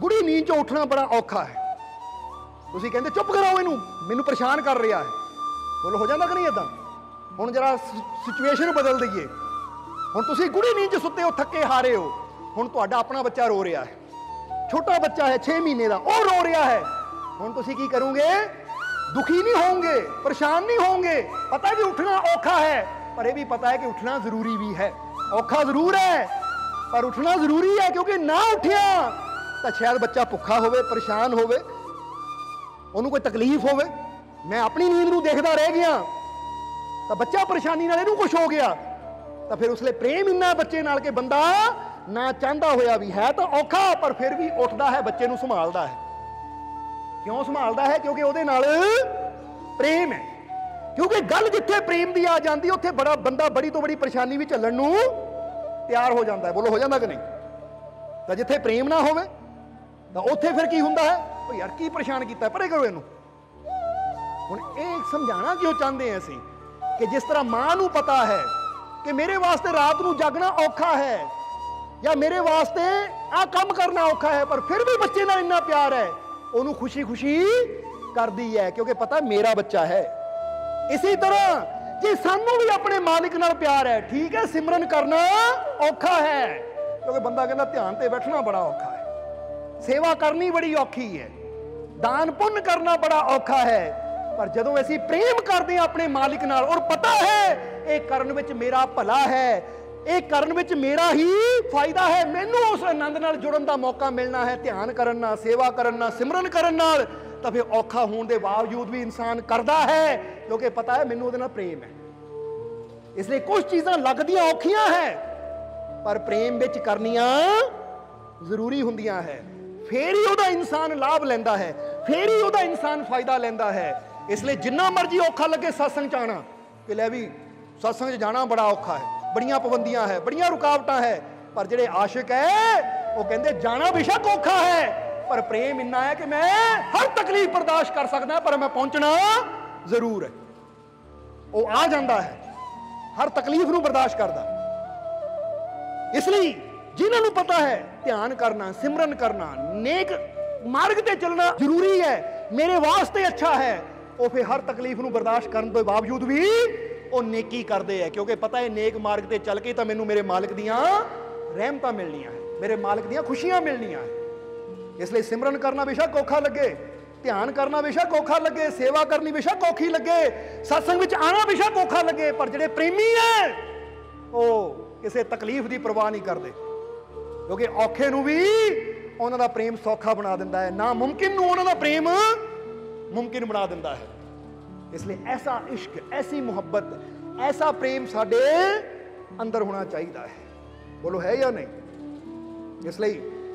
ਗੂੜੀ ਨੀਂਦ 'ਚੋਂ ਉੱਠਣਾ ਬੜਾ ਔਖਾ ਹੈ। ਤੁਸੀਂ ਕਹਿੰਦੇ ਚੁੱਪ ਕਰਾਓ ਇਹਨੂੰ, ਮੈਨੂੰ ਪਰੇਸ਼ਾਨ ਕਰ ਰਿਹਾ ਹੈ। ਬੋਲੋ, ਹੋ ਜਾਂਦਾ ਕਿ ਨਹੀਂ ਇਦਾਂ? ਹੁਣ ਜਰਾ ਸਿਚੁਏਸ਼ਨ ਬਦਲ ਦਈਏ। ਹੁਣ ਤੁਸੀਂ ਗੂੜੀ ਨੀਂਦ 'ਚ ਸੁੱਤੇ ਹੋ, ਥੱਕੇ ਹਾਰੇ ਹੋ, ਹੁਣ ਤੁਹਾਡਾ ਆਪਣਾ ਬੱਚਾ ਰੋ ਰਿਹਾ ਹੈ, ਛੋਟਾ ਬੱਚਾ ਹੈ 6 ਮਹੀਨੇ ਦਾ, ਉਹ ਰੋ ਰਿਹਾ ਹੈ। ਹੁਣ ਤੁਸੀਂ ਕੀ ਕਰੋਗੇ? ਦੁਖੀ ਨਹੀਂ ਹੋਵੋਗੇ, ਪਰੇਸ਼ਾਨ ਨਹੀਂ ਹੋਵੋਗੇ। ਪਤਾ ਕਿ ਉੱਠਣਾ ਔਖਾ ਹੈ, ਪਰ ਇਹ ਵੀ ਪਤਾ ਹੈ ਕਿ ਉੱਠਣਾ ਜ਼ਰੂਰੀ ਵੀ ਹੈ। ਔਖਾ ਜ਼ਰੂਰ ਹੈ ਪਰ ਉੱਠਣਾ ਜ਼ਰੂਰੀ ਹੈ, ਕਿਉਂਕਿ ਨਾ ਉੱਠਿਆ ਤਾਂ ਸ਼ਾਇਦ ਬੱਚਾ ਭੁੱਖਾ ਹੋਵੇ, ਪਰੇਸ਼ਾਨ ਹੋਵੇ, ਉਹਨੂੰ ਕੋਈ ਤਕਲੀਫ ਹੋਵੇ। ਮੈਂ ਆਪਣੀ ਨੀਂਦ ਨੂੰ ਦੇਖਦਾ ਰਹਿ ਗਿਆ ਤਾਂ ਬੱਚਾ ਪਰੇਸ਼ਾਨੀ ਨਾਲ ਇਹਨੂੰ ਕੁਝ ਹੋ ਗਿਆ ਤਾਂ ਫਿਰ ਉਸਲੇ ਪ੍ਰੇਮ ਇੰਨਾ ਬੱਚੇ ਨਾਲ ਕਿ ਬੰਦਾ ਨਾ ਚਾਹੁੰਦਾ ਹੋਇਆ ਵੀ ਹੈ ਤਾਂ ਔਖਾ, ਪਰ ਫਿਰ ਵੀ ਉੱਠਦਾ ਹੈ, ਬੱਚੇ ਨੂੰ ਸੰਭਾਲਦਾ ਹੈ। ਕਿਉਂ ਸੰਭਾਲਦਾ ਹੈ? ਕਿਉਂਕਿ ਉਹਦੇ ਨਾਲ ਪ੍ਰੇਮ ਹੈ। ਕਿਉਂਕਿ ਗੱਲ ਜਿੱਥੇ ਪ੍ਰੇਮ ਦੀ ਆ ਜਾਂਦੀ ਉੱਥੇ ਬੜਾ ਬੰਦਾ ਬੜੀ ਤੋਂ ਬੜੀ ਪਰੇਸ਼ਾਨੀ ਵੀ ਝੱਲਣ ਨੂੰ ਤਿਆਰ ਹੋ ਜਾਂਦਾ ਹੈ। ਬੋਲੋ, ਹੋ ਜਾਂਦਾ ਕਿ ਨਹੀਂ? ਤਾਂ ਜਿੱਥੇ ਪ੍ਰੇਮ ਨਾ ਹੋਵੇ ਤਾਂ ਉੱਥੇ ਫਿਰ ਕੀ ਹੁੰਦਾ ਹੈ? ਉਹ ਯਾਰ ਕੀ ਪਰੇਸ਼ਾਨ ਕੀਤਾ, ਪਰੇ ਕਰੋ ਇਹਨੂੰ। ਹੁਣ ਇਹ ਸਮਝਾਉਣਾ ਕਿਉਂ ਚਾਹੁੰਦੇ ਹਾਂ ਅਸੀਂ ਕਿ ਜਿਸ ਤਰ੍ਹਾਂ ਮਾਂ ਨੂੰ ਪਤਾ ਹੈ ਕਿ ਮੇਰੇ ਵਾਸਤੇ ਰਾਤ ਨੂੰ ਜਾਗਣਾ ਔਖਾ ਹੈ ਜਾਂ ਮੇਰੇ ਵਾਸਤੇ ਆਹ ਕੰਮ ਕਰਨਾ ਔਖਾ ਹੈ, ਪਰ ਫਿਰ ਵੀ ਬੱਚੇ ਨਾਲ ਇੰਨਾ ਪਿਆਰ ਹੈ, ਉਹਨੂੰ ਖੁਸ਼ੀ-ਖੁਸ਼ੀ ਕਰਦੀ ਹੈ ਕਿਉਂਕਿ ਪਤਾ ਮੇਰਾ ਬੱਚਾ ਹੈ। ਇਸੇ ਤਰ੍ਹਾਂ ਜੇ ਸਾਨੂੰ ਵੀ ਆਪਣੇ ਮਾਲਿਕ ਨਾਲ ਪਿਆਰ ਹੈ, ਠੀਕ ਹੈ, ਸਿਮਰਨ ਕਰਨਾ ਔਖਾ ਹੈ ਕਿਉਂਕਿ ਬੰਦਾ ਕਹਿੰਦਾ ਧਿਆਨ ਤੇ ਬੈਠਣਾ ਬੜਾ ਔਖਾ ਹੈ, ਸੇਵਾ ਕਰਨੀ ਬੜੀ ਔਖੀ ਹੈ, ਦਾਨ ਪੁੰਨ ਕਰਨਾ ਬੜਾ ਔਖਾ ਹੈ, ਪਰ ਜਦੋਂ ਅਸੀਂ ਪ੍ਰੇਮ ਕਰਦੇ ਹਾਂ ਆਪਣੇ ਮਾਲਿਕ ਨਾਲ ਔਰ ਪਤਾ ਹੈ ਇਹ ਕਰਨ ਵਿੱਚ ਮੇਰਾ ਭਲਾ ਹੈ, ਇਹ ਕਰਨ ਵਿੱਚ ਮੇਰਾ ਹੀ ਫਾਇਦਾ ਹੈ, ਮੈਨੂੰ ਉਸ ਆਨੰਦ ਨਾਲ ਜੁੜਨ ਦਾ ਮੌਕਾ ਮਿਲਣਾ ਹੈ, ਧਿਆਨ ਕਰਨ ਨਾਲ, ਸੇਵਾ ਕਰਨ ਨਾਲ, ਸਿਮਰਨ ਕਰਨ ਨਾਲ, ਤਾਂ ਫਿਰ ਔਖਾ ਹੋਣ ਦੇ ਬਾਵਜੂਦ ਵੀ ਇਨਸਾਨ ਕਰਦਾ ਹੈ ਕਿਉਂਕਿ ਪਤਾ ਹੈ ਮੈਨੂੰ ਉਹਦੇ ਨਾਲ ਪ੍ਰੇਮ ਹੈ। ਇਸ ਲਈ ਕੁਝ ਚੀਜ਼ਾਂ ਲੱਗਦੀਆਂ ਔਖੀਆਂ ਹੈ ਪਰ ਪ੍ਰੇਮ ਵਿੱਚ ਕਰਨੀਆਂ ਜ਼ਰੂਰੀ ਹੁੰਦੀਆਂ ਹੈ, ਫੇਰ ਹੀ ਉਹਦਾ ਇਨਸਾਨ ਲਾਭ ਲੈਂਦਾ ਹੈ, ਫੇਰ ਹੀ ਉਹਦਾ ਇਨਸਾਨ ਫਾਇਦਾ ਲੈਂਦਾ ਹੈ। ਇਸ ਲਈ ਜਿੰਨਾ ਮਰਜ਼ੀ ਔਖਾ ਲੱਗੇ ਸਤਸੰਗ ਚ ਆਉਣਾ ਕਿ ਲੈ ਵੀ ਸਤਸੰਗ 'ਚ ਜਾਣਾ ਬੜਾ ਔਖਾ ਹੈ, ਬੜੀਆਂ ਪਾਬੰਦੀਆਂ ਹੈ, ਬੜੀਆਂ ਰੁਕਾਵਟਾਂ ਹੈ, ਪਰ ਜਿਹੜੇ ਆਸ਼ਿਕ ਹੈ ਉਹ ਕਹਿੰਦੇ ਜਾਣਾ ਬੇਸ਼ੱਕ ਔਖਾ ਹੈ ਪਰ ਪ੍ਰੇਮ ਇੰਨਾ ਹੈ ਕਿ ਮੈਂ ਹਰ ਤਕਲੀਫ ਬਰਦਾਸ਼ਤ ਕਰ ਸਕਦਾ ਪਰ ਮੈਂ ਪਹੁੰਚਣਾ ਜ਼ਰੂਰ ਹੈ। ਉਹ ਆ ਜਾਂਦਾ ਹੈ, ਹਰ ਤਕਲੀਫ ਨੂੰ ਬਰਦਾਸ਼ਤ ਕਰਦਾ। ਇਸ ਲਈ ਜਿਨ੍ਹਾਂ ਨੂੰ ਪਤਾ ਹੈ ਧਿਆਨ ਕਰਨਾ, ਸਿਮਰਨ ਕਰਨਾ, ਨੇਕ ਮਾਰਗ ਤੇ ਚੱਲਣਾ ਜ਼ਰੂਰੀ ਹੈ, ਮੇਰੇ ਵਾਸਤੇ ਅੱਛਾ ਹੈ, ਉਹ ਫਿਰ ਹਰ ਤਕਲੀਫ ਨੂੰ ਬਰਦਾਸ਼ਤ ਕਰਨ ਤੋਂ ਬਾਵਜੂਦ ਵੀ ਉਹ ਨੇਕੀ ਕਰਦੇ ਹੈ ਕਿਉਂਕਿ ਪਤਾ ਹੈ ਨੇਕ ਮਾਰਗ ਤੇ ਚੱਲ ਕੇ ਤਾਂ ਮੈਨੂੰ ਮੇਰੇ ਮਾਲਕ ਦੀਆਂ ਰਹਿਮਤਾਂ ਮਿਲਣੀਆਂ ਹੈ, ਮੇਰੇ ਮਾਲਕ ਦੀਆਂ ਖੁਸ਼ੀਆਂ ਮਿਲਣੀਆਂ ਹੈ। ਇਸ ਲਈ ਸਿਮਰਨ ਕਰਨਾ ਬੇਸ਼ੱਕ ਔਖਾ ਲੱਗੇ, ਧਿਆਨ ਕਰਨਾ ਬੇਸ਼ੱਕ ਔਖਾ ਲੱਗੇ, ਸੇਵਾ ਕਰਨੀ ਬੇਸ਼ੱਕ ਔਖੀ ਲੱਗੇ, ਸਤਸੰਗ ਵਿੱਚ ਆਉਣਾ ਬੇਸ਼ੱਕ ਔਖਾ ਲੱਗੇ, ਪਰ ਜਿਹੜੇ ਪ੍ਰੇਮੀ ਹੈ ਉਹ ਕਿਸੇ ਤਕਲੀਫ ਦੀ ਪਰਵਾਹ ਨਹੀਂ ਕਰਦੇ ਕਿਉਂਕਿ ਔਖੇ ਨੂੰ ਵੀ ਉਹਨਾਂ ਦਾ ਪ੍ਰੇਮ ਸੌਖਾ ਬਣਾ ਦਿੰਦਾ ਹੈ, ਨਾ ਮੁਮਕਿਨ ਨੂੰ ਉਹਨਾਂ ਦਾ ਪ੍ਰੇਮ ਮੁਮਕਿਨ ਬਣਾ ਦਿੰਦਾ ਹੈ। ਇਸ ਲਈ ਐਸਾ ਇਸ਼ਕ, ਐਸੀ ਮੁਹੱਬਤ, ਐਸਾ ਪ੍ਰੇਮ ਸਾਡੇ ਅੰਦਰ ਹੋਣਾ ਚਾਹੀਦਾ ਹੈ। ਬੋਲੋ, ਹੈ ਜਾਂ ਨਹੀਂ? ਇਸ ਲਈ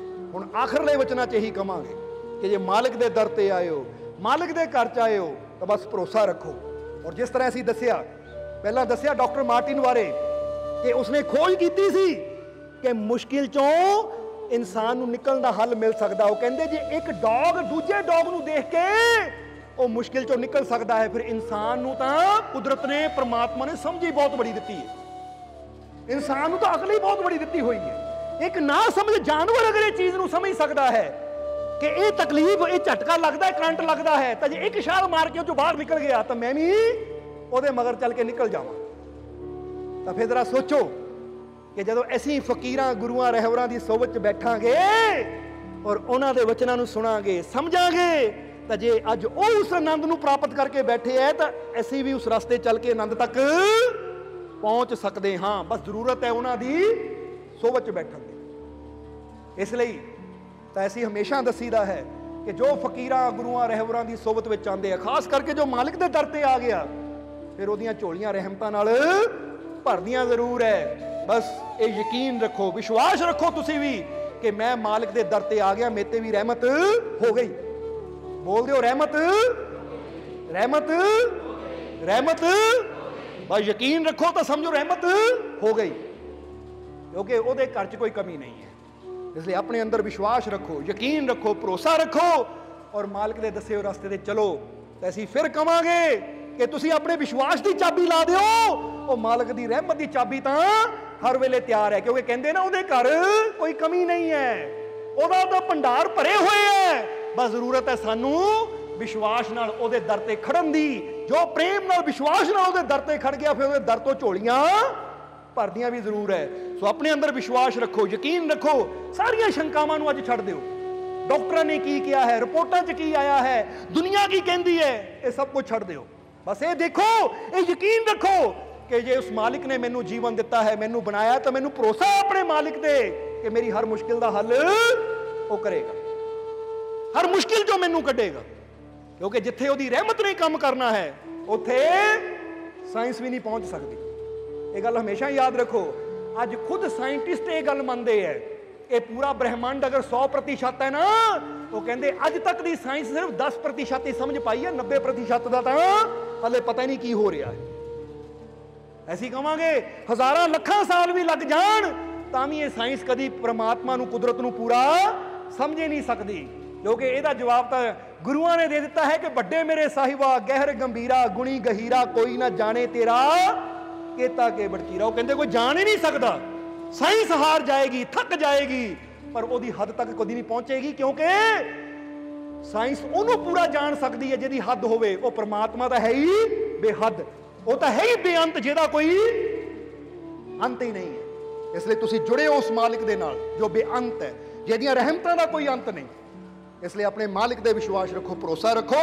ਹੁਣ ਆਖਰਲੇ ਵਚਨਾਂ 'ਚ ਇਹੀ ਕਵਾਂਗੇ ਕਿ ਜੇ ਮਾਲਕ ਦੇ ਦਰ ਤੇ ਆਇਓ, ਮਾਲਕ ਦੇ ਘਰ 'ਚ ਆਇਓ ਤਾਂ ਬਸ ਭਰੋਸਾ ਰੱਖੋ। ਔਰ ਜਿਸ ਤਰ੍ਹਾਂ ਅਸੀਂ ਦੱਸਿਆ, ਪਹਿਲਾਂ ਦੱਸਿਆ ਡਾਕਟਰ ਮਾਰਟਿਨ ਬਾਰੇ ਕਿ ਉਸਨੇ ਖੋਜ ਕੀਤੀ ਸੀ ਕਿ ਮੁਸ਼ਕਿਲ 'ਚੋਂ ਇਨਸਾਨ ਨੂੰ ਨਿਕਲਣ ਦਾ ਹੱਲ ਮਿਲ ਸਕਦਾ। ਉਹ ਕਹਿੰਦੇ ਜੇ ਇੱਕ ਡੌਗ ਦੂਜੇ ਡੌਗ ਨੂੰ ਦੇਖ ਕੇ ਉਹ ਮੁਸ਼ਕਿਲ 'ਚੋਂ ਨਿਕਲ ਸਕਦਾ ਹੈ, ਫਿਰ ਇਨਸਾਨ ਨੂੰ ਤਾਂ ਕੁਦਰਤ ਨੇ, ਪ੍ਰਮਾਤਮਾ ਨੇ ਸਮਝ ਹੀ ਬਹੁਤ ਬੜੀ ਦਿੱਤੀ ਹੈ, ਇਨਸਾਨ ਨੂੰ ਤਾਂ ਅਕਲ ਹੀ ਬਹੁਤ ਬੜੀ ਦਿੱਤੀ ਹੋਈ ਹੈ। ਇੱਕ ਨਾ ਸਮਝ ਜਾਨਵਰ ਅਗਰ ਇਹ ਚੀਜ਼ ਨੂੰ ਸਮਝ ਸਕਦਾ ਹੈ ਕਿ ਇਹ ਤਕਲੀਫ, ਇਹ ਝਟਕਾ ਲੱਗਦਾ ਹੈ, ਕਰੰਟ ਲੱਗਦਾ ਹੈ, ਤਾਂ ਜੇ ਇੱਕ ਛਾਲ ਮਾਰ ਕੇ ਉਹ ਚੋਂ ਬਾਹਰ ਨਿਕਲ ਗਿਆ ਤਾਂ ਮੈਂ ਵੀ ਉਹਦੇ ਮਗਰ ਚੱਲ ਕੇ ਨਿਕਲ ਜਾਵਾਂ। ਤਾਂ ਫਿਰ ਜ਼ਰਾ ਸੋਚੋ ਕਿ ਜਦੋਂ ਅਸੀਂ ਫਕੀਰਾਂ, ਗੁਰੂਆਂ, ਰਹਿਬਰਾਂ ਦੀ ਸੋਭਤ 'ਚ ਬੈਠਾਂਗੇ ਔਰ ਉਹਨਾਂ ਦੇ ਵਚਨਾਂ ਨੂੰ ਸੁਣਾਂਗੇ, ਸਮਝਾਂਗੇ, ਤਾਂ ਜੇ ਅੱਜ ਉਹ ਉਸ ਆਨੰਦ ਨੂੰ ਪ੍ਰਾਪਤ ਕਰਕੇ ਬੈਠੇ ਹੈ ਤਾਂ ਅਸੀਂ ਵੀ ਉਸ ਰਸਤੇ ਚੱਲ ਕੇ ਆਨੰਦ ਤੱਕ ਪਹੁੰਚ ਸਕਦੇ ਹਾਂ। ਬਸ ਜ਼ਰੂਰਤ ਹੈ ਉਹਨਾਂ ਦੀ ਸੋਭਤ 'ਚ ਬੈਠਣ ਦੀ। ਇਸ ਲਈ ਤਾਂ ਅਸੀਂ ਹਮੇਸ਼ਾ ਦੱਸੀਦਾ ਹੈ ਕਿ ਜੋ ਫਕੀਰਾਂ, ਗੁਰੂਆਂ, ਰਹਿਬਰਾਂ ਦੀ ਸੋਭਤ ਵਿੱਚ ਆਉਂਦੇ ਆ, ਖਾਸ ਕਰਕੇ ਜੋ ਮਾਲਿਕ ਦੇ ਦਰ ਤੇ ਆ ਗਿਆ, ਫਿਰ ਉਹਦੀਆਂ ਝੋਲੀਆਂ ਰਹਿਮਤਾਂ ਨਾਲ ਭਰਦੀਆਂ ਜ਼ਰੂਰ ਹੈ। ਬਸ ਇਹ ਯਕੀਨ ਰੱਖੋ, ਵਿਸ਼ਵਾਸ ਰੱਖੋ ਤੁਸੀਂ ਵੀ ਕਿ ਮੈਂ ਮਾਲਿਕ ਦੇ ਦਰ ਤੇ ਆ ਗਿਆ, ਮੇਰੇ ਤੇ ਵੀ ਰਹਿਮਤ ਹੋ ਗਈ। ਬੋਲ ਦਿਓ, ਰਹਿਮਤ, ਰਹਿਮਤ, ਰਹਿਮਤ। ਬਸ ਯਕੀਨ ਰੱਖੋ ਤਾਂ ਸਮਝੋ ਰਹਿਮਤ ਹੋ ਗਈ, ਕਿਉਂਕਿ ਉਹਦੇ ਘਰ 'ਚ ਕੋਈ ਕਮੀ ਨਹੀਂ ਹੈ। ਇਸ ਲਈ ਆਪਣੇ ਅੰਦਰ ਵਿਸ਼ਵਾਸ ਰੱਖੋ, ਯਕੀਨ ਰੱਖੋ, ਭਰੋਸਾ ਰੱਖੋ ਔਰ ਮਾਲਕ ਦੇ ਦੱਸੇ ਹੋਏ ਰਸਤੇ ਤੇ ਚਲੋ। ਤਾਂ ਅਸੀਂ ਫਿਰ ਕਵਾਂਗੇ ਕਿ ਤੁਸੀਂ ਆਪਣੇ ਵਿਸ਼ਵਾਸ ਦੀ ਚਾਬੀ ਲਾ ਦਿਓ, ਉਹ ਮਾਲਕ ਦੀ ਰਹਿਮਤ ਦੀ ਚਾਬੀ ਤਾਂ ਹਰ ਵੇਲੇ ਤਿਆਰ ਹੈ, ਕਿਉਂਕਿ ਕਹਿੰਦੇ ਨਾ ਉਹਦੇ ਘਰ ਕੋਈ ਕਮੀ ਨਹੀਂ ਹੈ, ਉਹਦਾ ਭੰਡਾਰ ਭਰੇ ਹੋਏ ਹੈ। ਬਸ ਜ਼ਰੂਰਤ ਹੈ ਸਾਨੂੰ ਵਿਸ਼ਵਾਸ ਨਾਲ ਉਹਦੇ ਦਰ ਤੇ ਖੜਨ ਦੀ। ਜੋ ਪ੍ਰੇਮ ਨਾਲ, ਵਿਸ਼ਵਾਸ ਨਾਲ ਉਹਦੇ ਦਰ ਤੇ ਖੜ ਗਿਆ, ਫਿਰ ਉਹਦੇ ਦਰ ਤੋਂ ਝੋਲੀਆਂ ਭਰਦੀਆਂ ਵੀ ਜ਼ਰੂਰ ਹੈ। ਸੋ ਆਪਣੇ ਅੰਦਰ ਵਿਸ਼ਵਾਸ ਰੱਖੋ, ਯਕੀਨ ਰੱਖੋ, ਸਾਰੀਆਂ ਸ਼ੰਕਾਵਾਂ ਨੂੰ ਅੱਜ ਛੱਡ ਦਿਓ। ਡਾਕਟਰਾਂ ਨੇ ਕੀ ਕਿਹਾ ਹੈ, ਰਿਪੋਰਟਾਂ 'ਚ ਕੀ ਆਇਆ ਹੈ, ਦੁਨੀਆ ਕੀ ਕਹਿੰਦੀ ਹੈ, ਇਹ ਸਭ ਕੁਝ ਛੱਡ ਦਿਓ। ਬਸ ਇਹ ਦੇਖੋ, ਇਹ ਯਕੀਨ ਰੱਖੋ ਕਿ ਜੇ ਉਸ ਮਾਲਿਕ ਨੇ ਮੈਨੂੰ ਜੀਵਨ ਦਿੱਤਾ ਹੈ, ਮੈਨੂੰ ਬਣਾਇਆ, ਤਾਂ ਮੈਨੂੰ ਭਰੋਸਾ ਆਪਣੇ ਮਾਲਿਕ ਤੇ ਕਿ ਮੇਰੀ ਹਰ ਮੁਸ਼ਕਿਲ ਦਾ ਹੱਲ ਉਹ ਕਰੇਗਾ, ਹਰ ਮੁਸ਼ਕਿਲ 'ਚੋਂ ਮੈਨੂੰ ਕੱਢੇਗਾ। ਕਿਉਂਕਿ ਜਿੱਥੇ ਉਹਦੀ ਰਹਿਮਤ ਨੇ ਕੰਮ ਕਰਨਾ ਹੈ ਉੱਥੇ ਸਾਇੰਸ ਵੀ ਨਹੀਂ ਪਹੁੰਚ ਸਕਦੀ। ਇਹ ਗੱਲ ਹਮੇਸ਼ਾ ਯਾਦ ਰੱਖੋ। ਅੱਜ ਖੁਦ ਸਾਇੰਟਿਸਟ ਇਹ ਗੱਲ ਮੰਨਦੇ ਹੈ, ਇਹ ਪੂਰਾ ਬ੍ਰਹਿਮੰਡ ਅਗਰ 100% ਹੈ ਨਾ, ਉਹ ਕਹਿੰਦੇ ਅੱਜ ਤੱਕ ਦੀ ਸਾਇੰਸ ਸਿਰਫ 10% ਹੀ ਸਮਝ ਪਾਈ ਹੈ, 90% ਦਾ ਤਾਂ ਹਲੇ ਪਤਾ ਹੀ ਨਹੀਂ ਕੀ ਹੋ ਰਿਹਾ ਹੈ। ਅਸੀਂ ਕਹਾਂਗੇ ਹਜ਼ਾਰਾਂ ਲੱਖਾਂ ਸਾਲ ਵੀ ਲੱਗ ਜਾਣ ਤਾਂ ਵੀ ਇਹ ਸਾਇੰਸ ਕਦੀ ਪ੍ਰਮਾਤਮਾ ਨੂੰ, ਕੁਦਰਤ ਨੂੰ ਪੂਰਾ ਸਮਝ ਹੀ ਨਹੀਂ ਸਕਦੀ, ਕਿਉਂਕਿ ਇਹਦਾ ਜਵਾਬ ਤਾਂ ਗੁਰੂਆਂ ਨੇ ਦੇ ਦਿੱਤਾ ਹੈ ਕਿ ਵੱਡੇ ਮੇਰੇ ਸਾਹਿਬਾ ਗਹਿਰ ਗੰਭੀਰਾ ਗੁਣੀ ਗਹੀਰਾ ਕੋਈ ਨਾ ਜਾਣੇ ਤੇਰਾ ਕੇਤਾ ਕੇ ਬੜਚੀਰਾ। ਉਹ ਕਹਿੰਦੇ ਕੋਈ ਜਾਣ ਹੀ ਨਹੀਂ ਸਕਦਾ। ਸਾਇੰਸ ਹਾਰ ਜਾਏਗੀ, ਥੱਕ ਜਾਏਗੀ, ਪਰ ਉਹਦੀ ਹੱਦ ਤੱਕ ਕਦੀ ਨਹੀਂ ਪਹੁੰਚੇਗੀ, ਕਿਉਂਕਿ ਸਾਇੰਸ ਉਹਨੂੰ ਪੂਰਾ ਜਾਣ ਸਕਦੀ ਹੈ ਜਿਹਦੀ ਹੱਦ ਹੋਵੇ। ਉਹ ਪ੍ਰਮਾਤਮਾ ਤਾਂ ਹੈ ਹੀ ਬੇਹੱਦ, ਉਹ ਤਾਂ ਹੈ ਹੀ ਬੇਅੰਤ, ਜਿਹਦਾ ਕੋਈ ਅੰਤ ਹੀ ਨਹੀਂ ਹੈ। ਇਸ ਲਈ ਤੁਸੀਂ ਜੁੜੇ ਹੋ ਉਸ ਮਾਲਿਕ ਦੇ ਨਾਲ ਜੋ ਬੇਅੰਤ ਹੈ, ਜਿਹਦੀਆਂ ਰਹਿਮਤਾਂ ਦਾ ਕੋਈ ਅੰਤ ਨਹੀਂ। ਇਸ ਲਈ ਆਪਣੇ ਮਾਲਿਕ ਦੇ ਵਿਸ਼ਵਾਸ ਰੱਖੋ, ਭਰੋਸਾ ਰੱਖੋ।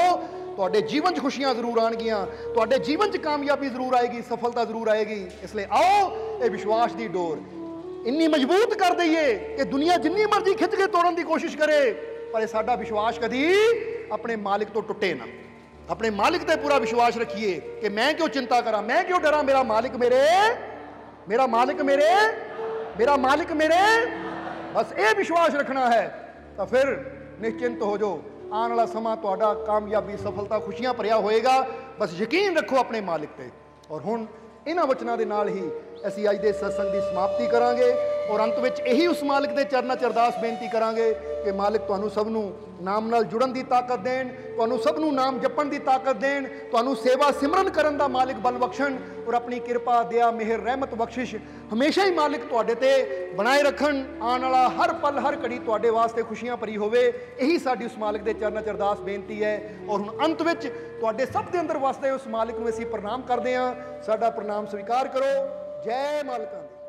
ਤੁਹਾਡੇ ਜੀਵਨ 'ਚ ਖੁਸ਼ੀਆਂ ਜ਼ਰੂਰ ਆਉਣਗੀਆਂ, ਤੁਹਾਡੇ ਜੀਵਨ 'ਚ ਕਾਮਯਾਬੀ ਜ਼ਰੂਰ ਆਏਗੀ, ਸਫਲਤਾ ਜ਼ਰੂਰ ਆਏਗੀ। ਇਸ ਲਈ ਆਓ ਇਹ ਵਿਸ਼ਵਾਸ ਦੀ ਡੋਰ ਇੰਨੀ ਮਜ਼ਬੂਤ ਕਰ ਦਈਏ ਕਿ ਦੁਨੀਆ ਜਿੰਨੀ ਮਰਜ਼ੀ ਖਿੱਚ ਕੇ ਤੋੜਨ ਦੀ ਕੋਸ਼ਿਸ਼ ਕਰੇ, ਪਰ ਇਹ ਸਾਡਾ ਵਿਸ਼ਵਾਸ ਕਦੀ ਆਪਣੇ ਮਾਲਿਕ ਤੋਂ ਟੁੱਟੇ ਨਾ। ਆਪਣੇ ਮਾਲਿਕ ਤੇ ਪੂਰਾ ਵਿਸ਼ਵਾਸ ਰੱਖੀਏ ਕਿ ਮੈਂ ਕਿਉਂ ਚਿੰਤਾ ਕਰਾਂ, ਮੈਂ ਕਿਉਂ ਡਰਾਂ, ਮੇਰਾ ਮਾਲਿਕ ਮੇਰੇ, ਮੇਰਾ ਮਾਲਿਕ ਮੇਰੇ, ਮੇਰਾ ਮਾਲਿਕ ਮੇਰੇ। ਬਸ ਇਹ ਵਿਸ਼ਵਾਸ ਰੱਖਣਾ ਹੈ ਤਾਂ ਫਿਰ ਨਿਸ਼ਚਿੰਤ ਹੋ ਜਾਓ। ਆਉਣ ਵਾਲਾ ਸਮਾਂ ਤੁਹਾਡਾ ਕਾਮਯਾਬੀ, ਸਫਲਤਾ, ਖੁਸ਼ੀਆਂ ਭਰਿਆ ਹੋਏਗਾ। ਬਸ ਯਕੀਨ ਰੱਖੋ ਆਪਣੇ ਮਾਲਿਕ ਤੇ। ਔਰ ਹੁਣ ਇਹਨਾਂ ਵਚਨਾਂ ਦੇ ਨਾਲ ਹੀ ਅਸੀਂ ਅੱਜ ਦੇ ਸਤਸੰਗ ਦੀ ਸਮਾਪਤੀ ਕਰਾਂਗੇ ਔਰ ਅੰਤ ਵਿੱਚ ਇਹੀ ਉਸ ਮਾਲਿਕ ਦੇ ਚਰਨਾਂ 'ਚ ਅਰਦਾਸ ਬੇਨਤੀ ਕਰਾਂਗੇ ਕਿ ਮਾਲਿਕ ਤੁਹਾਨੂੰ ਸਭ ਨੂੰ ਨਾਮ ਨਾਲ ਜੁੜਨ ਦੀ ਤਾਕਤ ਦੇਣ, ਤੁਹਾਨੂੰ ਸਭ ਨੂੰ ਨਾਮ ਜਪਣ ਦੀ ਤਾਕਤ ਦੇਣ, ਤੁਹਾਨੂੰ ਸੇਵਾ ਸਿਮਰਨ ਕਰਨ ਦਾ ਮਾਲਿਕ ਬਲ ਬਖਸ਼ਣ ਔਰ ਆਪਣੀ ਕਿਰਪਾ, ਦਇਆ, ਮਿਹਰ, ਰਹਿਮਤ, ਬਖਸ਼ਿਸ਼ ਹਮੇਸ਼ਾ ਹੀ ਮਾਲਿਕ ਤੁਹਾਡੇ ਤੇ ਬਣਾਏ ਰੱਖਣ। ਆਉਣ ਵਾਲਾ ਹਰ ਪਲ, ਹਰ ਘੜੀ ਤੁਹਾਡੇ ਵਾਸਤੇ ਖੁਸ਼ੀਆਂ ਭਰੀ ਹੋਵੇ। ਇਹੀ ਸਾਡੀ ਉਸ ਮਾਲਿਕ ਦੇ ਚਰਨਾਂ 'ਚ ਅਰਦਾਸ ਬੇਨਤੀ ਹੈ। ਔਰ ਹੁਣ ਅੰਤ ਵਿੱਚ ਤੁਹਾਡੇ ਸਭ ਦੇ ਅੰਦਰ ਵਸਦੇ ਉਸ ਮਾਲਿਕ ਨੂੰ ਅਸੀਂ ਪ੍ਰਣਾਮ ਕਰਦੇ ਹਾਂ। ਸਾਡਾ ਪ੍ਰਣਾਮ ਸਵੀਕਾਰ ਕਰੋ। ਜੈ ਮਾਲਕਾਂ ਦੀ।